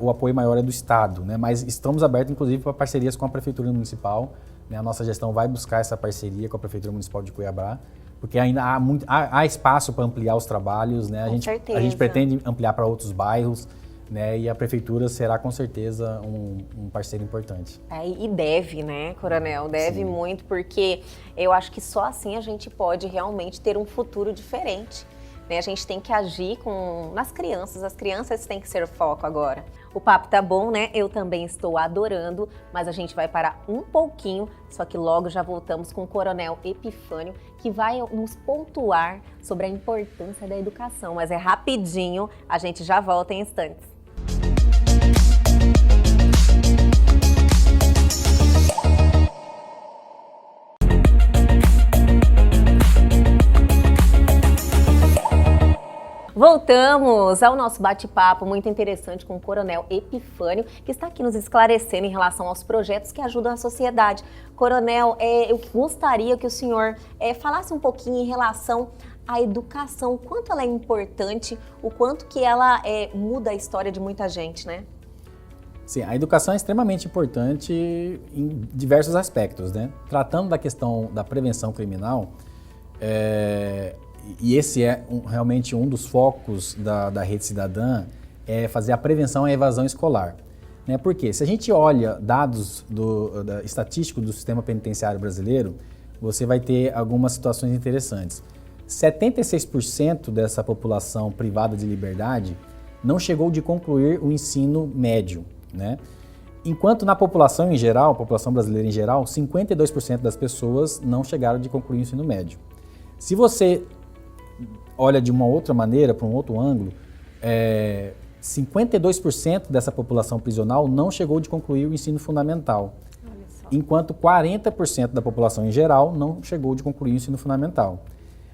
o apoio maior é do Estado, né? Mas estamos abertos, inclusive, para parcerias com a Prefeitura Municipal. A nossa gestão vai buscar essa parceria com a Prefeitura Municipal de Cuiabá, porque ainda há espaço para ampliar os trabalhos, né? A gente pretende ampliar para outros bairros, né? E a Prefeitura será com certeza um parceiro importante. E deve, né, Coronel? Deve muito, porque eu acho que só assim a gente pode realmente ter um futuro diferente. Né? A gente tem que agir nas crianças, as crianças têm que ser o foco agora. O papo tá bom, né? Eu também estou adorando, mas a gente vai parar um pouquinho, só que logo já voltamos com o Coronel Epifânio, que vai nos pontuar sobre a importância da educação. Mas é rapidinho, a gente já volta em instantes. Voltamos ao nosso bate-papo muito interessante com o Coronel Epifânio, que está aqui nos esclarecendo em relação aos projetos que ajudam a sociedade. Coronel, eu gostaria que o senhor falasse um pouquinho em relação à educação, o quanto ela é importante, o quanto que ela muda a história de muita gente, né? Sim, a educação é extremamente importante em diversos aspectos, né? Tratando da questão da prevenção criminal, e esse é realmente um dos focos da Rede Cidadã, é fazer a prevenção à evasão escolar. Né? Porque se a gente olha dados estatísticos do sistema penitenciário brasileiro, você vai ter algumas situações interessantes. 76% dessa população privada de liberdade não chegou de concluir o ensino médio. Né? Enquanto na população em geral, população brasileira em geral, 52% das pessoas não chegaram de concluir o ensino médio. Se você olha de uma outra maneira, para um outro ângulo, 52% dessa população prisional não chegou de concluir o ensino fundamental, enquanto 40% da população em geral não chegou de concluir o ensino fundamental.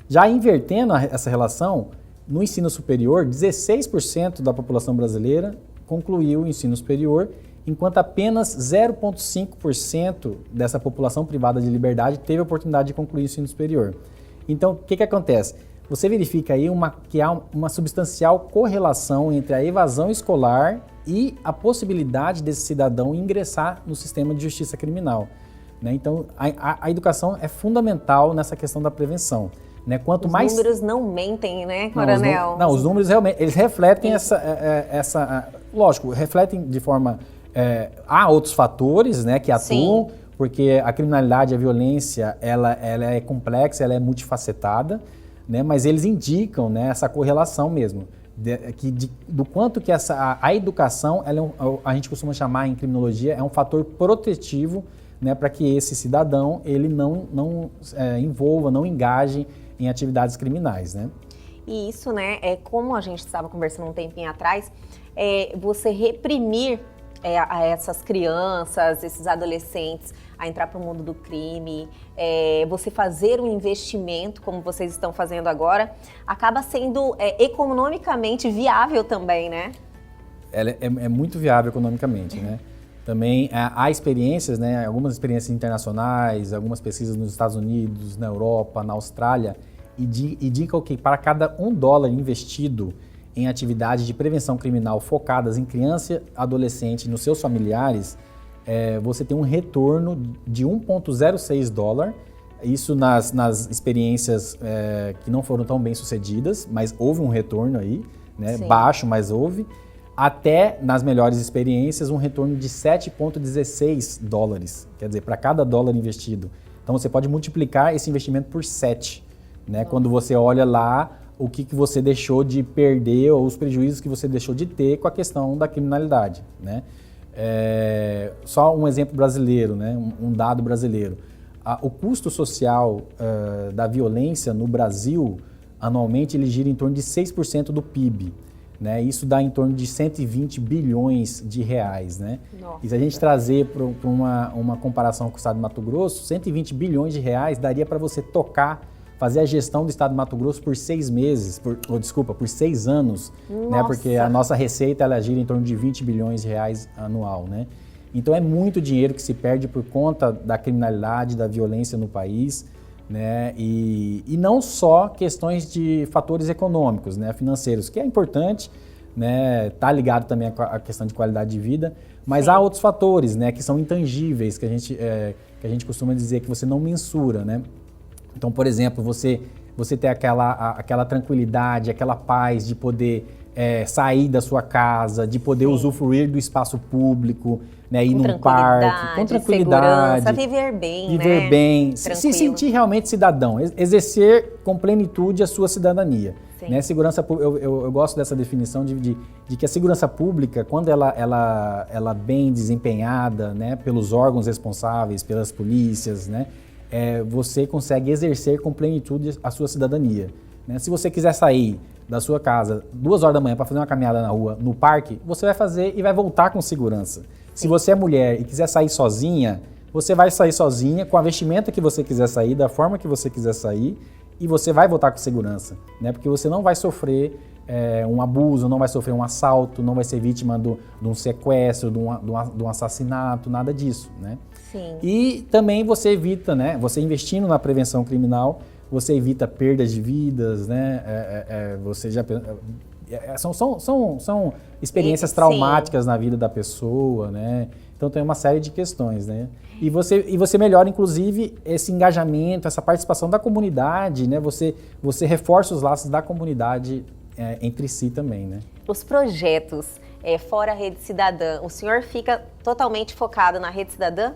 Já invertendo essa relação, no ensino superior, 16% da população brasileira concluiu o ensino superior, enquanto apenas 0,5% dessa população privada de liberdade teve a oportunidade de concluir o ensino superior. Então, o que acontece? você verifica aí que há uma substancial correlação entre a evasão escolar e a possibilidade desse cidadão ingressar no sistema de justiça criminal, né? Então, a educação é fundamental nessa questão da prevenção, né? Quanto mais... Os números não mentem, né, Coronel? Não, os números realmente, eles refletem lógico, refletem de forma... há outros fatores, né, que atuam, sim, porque a criminalidade, a violência, ela é complexa, ela é multifacetada, né, mas eles indicam, né, essa correlação mesmo, do quanto que a educação, a gente costuma chamar em criminologia, é um fator protetivo, né, para que esse cidadão ele não envolva, não engaje em atividades criminais, né? E isso, né, como a gente estava conversando um tempinho atrás, você reprimir essas crianças, esses adolescentes a entrar para o mundo do crime, você fazer um investimento, como vocês estão fazendo agora, acaba sendo economicamente viável também, né? Ela é muito viável economicamente, né? Também há experiências, né, algumas experiências internacionais, algumas pesquisas nos Estados Unidos, na Europa, na Austrália, indicam que para cada $1 investido em atividades de prevenção criminal focadas em criança, adolescente e nos seus familiares, você tem um retorno de $1,06. Isso nas experiências que não foram tão bem sucedidas, mas houve um retorno aí, né, baixo, mas houve. Até, nas melhores experiências, um retorno de $7,16. Quer dizer, para cada $1 investido. Então, você pode multiplicar esse investimento por 7, né? Quando você olha lá o que você deixou de perder ou os prejuízos que você deixou de ter com a questão da criminalidade, né? Só um exemplo brasileiro, né? Um dado brasileiro. O custo social da violência no Brasil, anualmente, ele gira em torno de 6% do PIB. Né? Isso dá em torno de 120 bilhões de reais, né? E se a gente trazer para uma comparação com o estado de Mato Grosso, 120 bilhões de reais daria para você fazer a gestão do estado de Mato Grosso por 6 meses, por 6 anos, né? Porque a nossa receita ela gira em torno de 20 bilhões de reais anual, né? Então é muito dinheiro que se perde por conta da criminalidade, da violência no país, né? E não só questões de fatores econômicos, né, financeiros, que é importante, né, tá ligado também à questão de qualidade de vida, mas há outros fatores, né, que são intangíveis, que a gente costuma dizer que você não mensura, né? Então, por exemplo, você ter aquela tranquilidade, aquela paz de poder sair da sua casa, de poder usufruir do espaço público, né, ir num parque, com tranquilidade, viver bem, viver né? bem, se sentir realmente cidadão, exercer com plenitude a sua cidadania. Né? Segurança, eu gosto dessa definição de que a segurança pública, quando ela bem desempenhada, né, pelos órgãos responsáveis, pelas polícias, né, você consegue exercer com plenitude a sua cidadania. Né? Se você quiser sair da sua casa 2 horas da manhã para fazer uma caminhada na rua, no parque, você vai fazer e vai voltar com segurança. Se você é mulher e quiser sair sozinha, você vai sair sozinha com a vestimenta que você quiser sair, da forma que você quiser sair, e você vai voltar com segurança, né? Porque você não vai sofrer um abuso, não vai sofrer um assalto, não vai ser vítima de um sequestro, de um assassinato, nada disso, né? Sim. E também você evita, né? Você investindo na prevenção criminal, você evita perdas de vidas, né? Você já... São experiências traumáticas na vida da pessoa, né? Então tem uma série de questões, né? E você melhora, inclusive, esse engajamento, essa participação da comunidade, né? Você reforça os laços da comunidade entre si também, né? Os projetos fora a Rede Cidadã, o senhor fica totalmente focado na Rede Cidadã?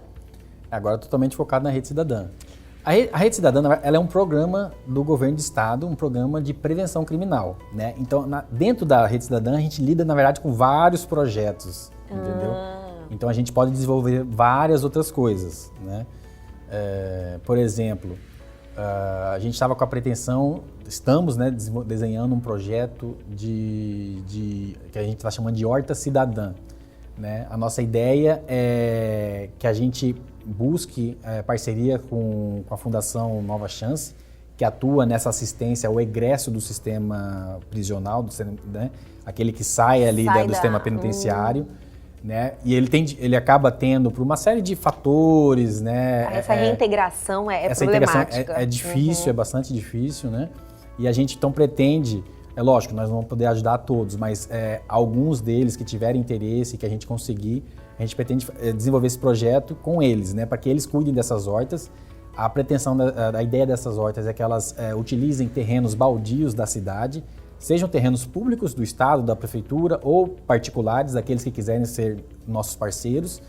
Agora totalmente focado na Rede Cidadã. A Rede Cidadã, ela é um programa do governo do estado, um programa de prevenção criminal, né? Então, dentro da Rede Cidadã, a gente lida, na verdade, com vários projetos, entendeu? Então, a gente pode desenvolver várias outras coisas, né? Por exemplo, a gente estava com a pretensão, estamos, né, desenhando um projeto que a gente está chamando de Horta Cidadã, né? A nossa ideia é que a gente busque parceria com a Fundação Nova Chance, que atua nessa assistência ao egresso do sistema prisional, né? Aquele que sai ali do sistema penitenciário, né? E ele acaba tendo, por uma série de fatores, né? Essa reintegração essa problemática. Integração é difícil, é bastante difícil, né? E a gente então pretende, é lógico, nós não vamos poder ajudar a todos, mas alguns deles que tiverem interesse, que a gente conseguir, a gente pretende desenvolver esse projeto com eles, né, para que eles cuidem dessas hortas. A pretensão da ideia dessas hortas é que elas utilizem terrenos baldios da cidade, sejam terrenos públicos do estado, da prefeitura ou particulares, daqueles que quiserem ser nossos parceiros.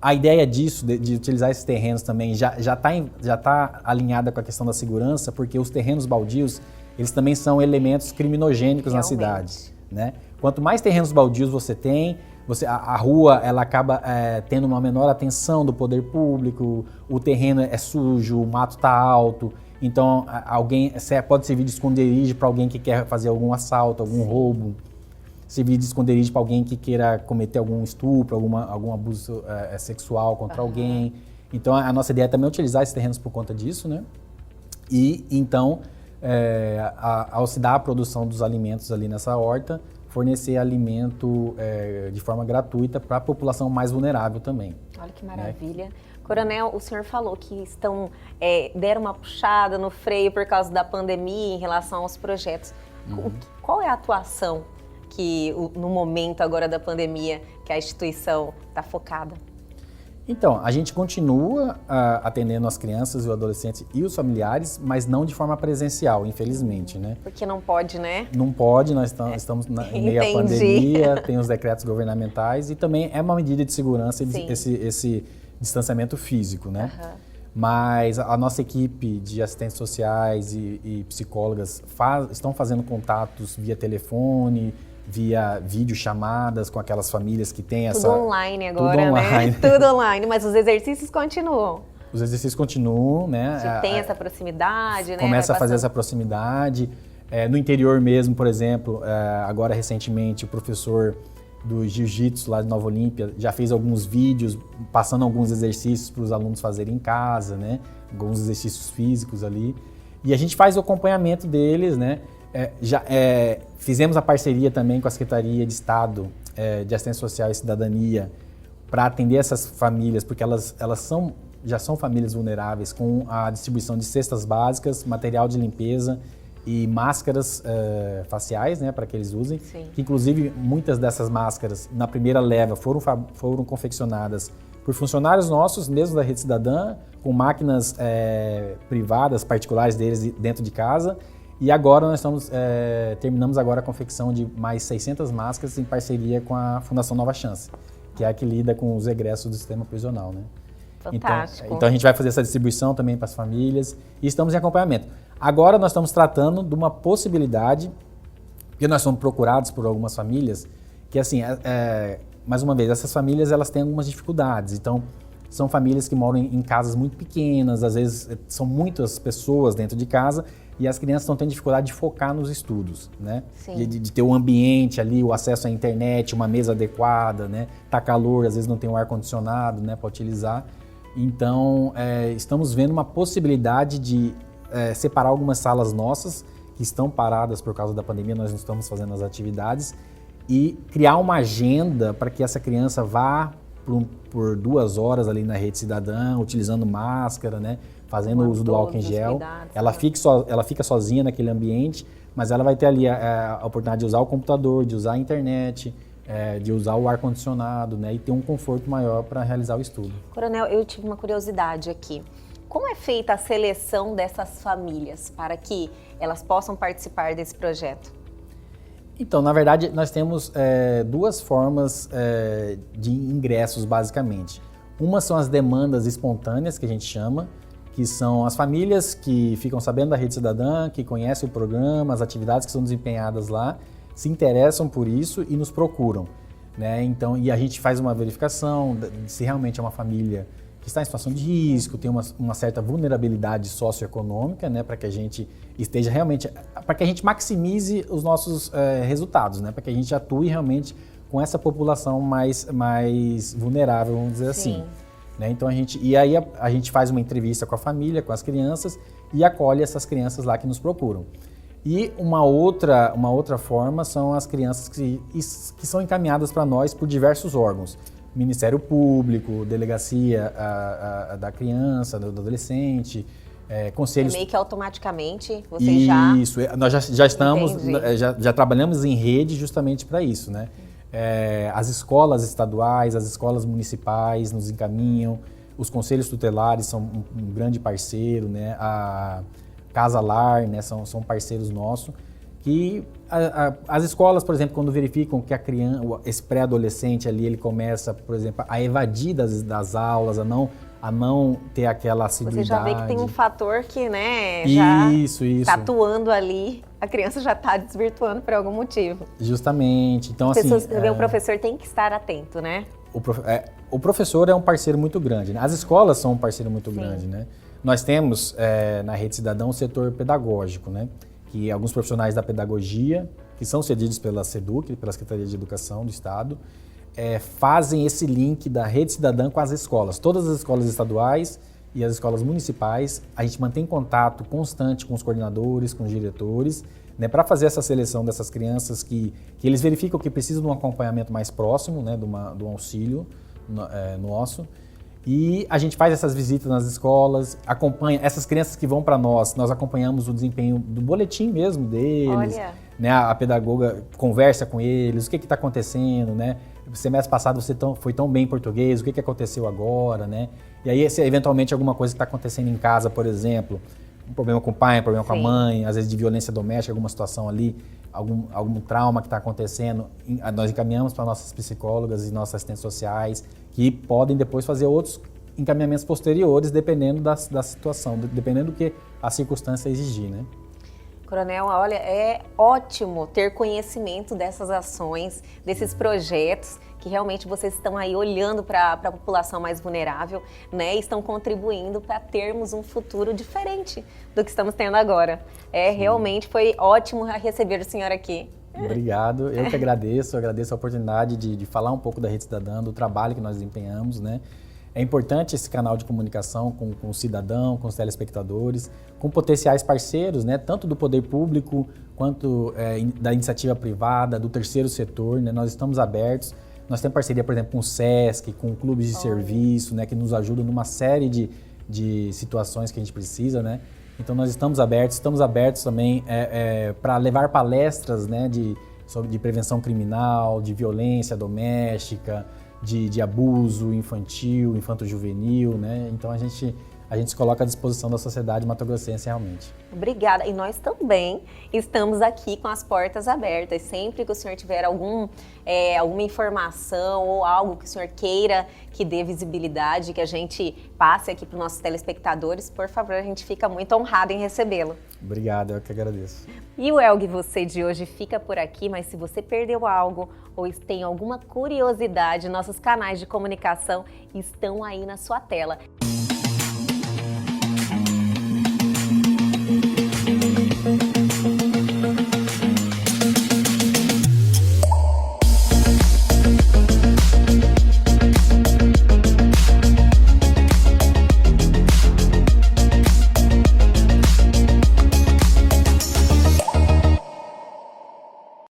A ideia disso, de utilizar esses terrenos também, já tá alinhada com a questão da segurança, porque os terrenos baldios, eles também são elementos criminogênicos na cidade, né? Quanto mais terrenos baldios você tem, a rua ela acaba tendo uma menor atenção do poder público, o terreno é sujo, o mato está alto, então alguém pode servir de esconderijo para alguém que quer fazer algum assalto, algum roubo, servir de esconderijo para alguém que queira cometer algum estupro, algum abuso sexual contra alguém. Então, a nossa ideia é também utilizar esses terrenos por conta disso, né? E, então, ao se dar a produção dos alimentos ali nessa horta, fornecer alimento de forma gratuita para a população mais vulnerável também. Olha que maravilha. Coronel, o senhor falou que deram uma puxada no freio por causa da pandemia em relação aos projetos. Qual é a atuação que, no momento agora da pandemia, que a instituição está focada? Então, a gente continua atendendo as crianças, os adolescentes e os familiares, mas não de forma presencial, infelizmente, né? Porque não pode, né? Não pode, nós estamos em meio à pandemia, tem os decretos governamentais e também é uma medida de segurança esse distanciamento físico, né? Mas a nossa equipe de assistentes sociais e psicólogas estão fazendo contatos via telefone, via videochamadas com aquelas famílias que têm Tudo online agora, né? Tudo online, mas os exercícios continuam. Os exercícios continuam, né? Tem essa proximidade, né? Começa a fazer essa proximidade. No interior mesmo, por exemplo, agora recentemente o professor do Jiu-Jitsu lá de Nova Olímpia já fez alguns vídeos passando alguns exercícios para os alunos fazerem em casa, né? Alguns exercícios físicos ali. E a gente faz o acompanhamento deles, né? Fizemos a parceria também com a Secretaria de Estado de Assistência Social e Cidadania para atender essas famílias, porque elas já são famílias vulneráveis, com a distribuição de cestas básicas, material de limpeza e máscaras faciais, né, para que eles usem. Sim. Que, inclusive, muitas dessas máscaras, na primeira leva, foram confeccionadas por funcionários nossos, mesmo da Rede Cidadã, com máquinas privadas, particulares deles dentro de casa. E agora nós terminamos agora a confecção de mais 600 máscaras em parceria com a Fundação Nova Chance, que é a que lida com os egressos do sistema prisional, né? Fantástico. Então a gente vai fazer essa distribuição também para as famílias e estamos em acompanhamento. Agora nós estamos tratando de uma possibilidade, porque nós somos procurados por algumas famílias, que assim, mais uma vez, essas famílias elas têm algumas dificuldades. Então, são famílias que moram em casas muito pequenas, às vezes são muitas pessoas dentro de casa e as crianças estão tendo dificuldade de focar nos estudos, né? De ter um ambiente ali, o acesso à internet, uma mesa adequada, né? Tá calor, às vezes não tem um ar-condicionado, né, para utilizar. Então, estamos vendo uma possibilidade de separar algumas salas nossas que estão paradas por causa da pandemia, nós não estamos fazendo as atividades, e criar uma agenda para que essa criança vá por 2 horas ali na Rede Cidadã, utilizando máscara, né, fazendo uso do álcool em gel. Ela fica sozinha naquele ambiente, mas ela vai ter ali a oportunidade de usar o computador, de usar a internet, de usar o ar-condicionado, né, e ter um conforto maior para realizar o estudo. Coronel, eu tive uma curiosidade aqui. Como é feita a seleção dessas famílias para que elas possam participar desse projeto? Então, na verdade, nós temos 2 formas de ingressos, basicamente. Uma são as demandas espontâneas, que a gente chama, que são as famílias que ficam sabendo da Rede Cidadã, que conhecem o programa, as atividades que são desempenhadas lá, se interessam por isso e nos procuram, né? Então, e a gente faz uma verificação de se realmente é uma família que está em situação de risco, tem uma certa vulnerabilidade socioeconômica, né, para que a gente esteja realmente, para que a gente maximize os nossos resultados, né, para que a gente atue realmente com essa população mais vulnerável, vamos dizer assim. Né? Então a gente faz uma entrevista com a família, com as crianças e acolhe essas crianças lá que nos procuram. E uma outra forma são as crianças que são encaminhadas para nós por diversos órgãos. Ministério Público, Delegacia da Criança, do Adolescente, conselhos... Meio que automaticamente vocês já... Isso, nós já estamos, Entendi. já trabalhamos em rede justamente para isso, né? As escolas estaduais, as escolas municipais nos encaminham, os conselhos tutelares são um grande parceiro, né? A Casa Lar, né? São parceiros nossos, que as escolas, por exemplo, quando verificam que a criança, esse pré-adolescente ali, ele começa, por exemplo, a evadir das aulas, a não ter aquela assiduidade. Você já vê que tem um fator que, né, Isso. tá atuando ali, a criança já está desvirtuando por algum motivo. Justamente. Então, assim... O professor tem que estar atento, né? O professor é um parceiro muito grande, né? As escolas são um parceiro muito grande, né? Nós temos na Rede Cidadã o setor pedagógico, né? Que alguns profissionais da pedagogia, que são cedidos pela SEDUC, pela Secretaria de Educação do Estado, fazem esse link da Rede Cidadã com as escolas. Todas as escolas estaduais e as escolas municipais, a gente mantém contato constante com os coordenadores, com os diretores, né, para fazer essa seleção dessas crianças que eles verificam que precisam de um acompanhamento mais próximo, né, do auxílio nosso. E a gente faz essas visitas nas escolas, acompanha essas crianças que vão para nós acompanhamos o desempenho do boletim mesmo deles. Olha. Né, a pedagoga conversa com eles, o que está acontecendo, né? O semestre passado você foi tão bem em português, o que aconteceu agora, né? E aí, se eventualmente alguma coisa que está acontecendo em casa, por exemplo, um problema com o pai, um problema com a mãe, às vezes de violência doméstica, alguma situação ali, algum trauma que está acontecendo, nós encaminhamos para nossas psicólogas e nossas assistentes sociais, que podem depois fazer outros encaminhamentos posteriores, dependendo da situação, dependendo do que a circunstância exigir, né? Coronel, olha, é ótimo ter conhecimento dessas ações, desses projetos, que realmente vocês estão aí olhando para a população mais vulnerável, né? E estão contribuindo para termos um futuro diferente do que estamos tendo agora. Realmente foi ótimo receber o senhor aqui. Obrigado, eu que agradeço a oportunidade de falar um pouco da Rede Cidadã, do trabalho que nós desempenhamos, né? É importante esse canal de comunicação com o cidadão, com os telespectadores, com potenciais parceiros, né, tanto do poder público quanto da iniciativa privada, do terceiro setor, né, nós estamos abertos. Nós temos parceria, por exemplo, com o SESC, com clubes de serviço, né, que nos ajudam numa série de situações que a gente precisa, né. Então nós estamos abertos também para levar palestras, né, de prevenção criminal, de violência doméstica, de abuso infantil, infanto-juvenil, né? Então a gente se coloca à disposição da sociedade mato-grossense realmente. Obrigada. E nós também estamos aqui com as portas abertas. Sempre que o senhor tiver alguma informação ou algo que o senhor queira que dê visibilidade, que a gente passe aqui para os nossos telespectadores, por favor, a gente fica muito honrado em recebê-lo. Obrigado, eu que agradeço. E o Elgue Você de hoje fica por aqui, mas se você perdeu algo ou tem alguma curiosidade, nossos canais de comunicação estão aí na sua tela.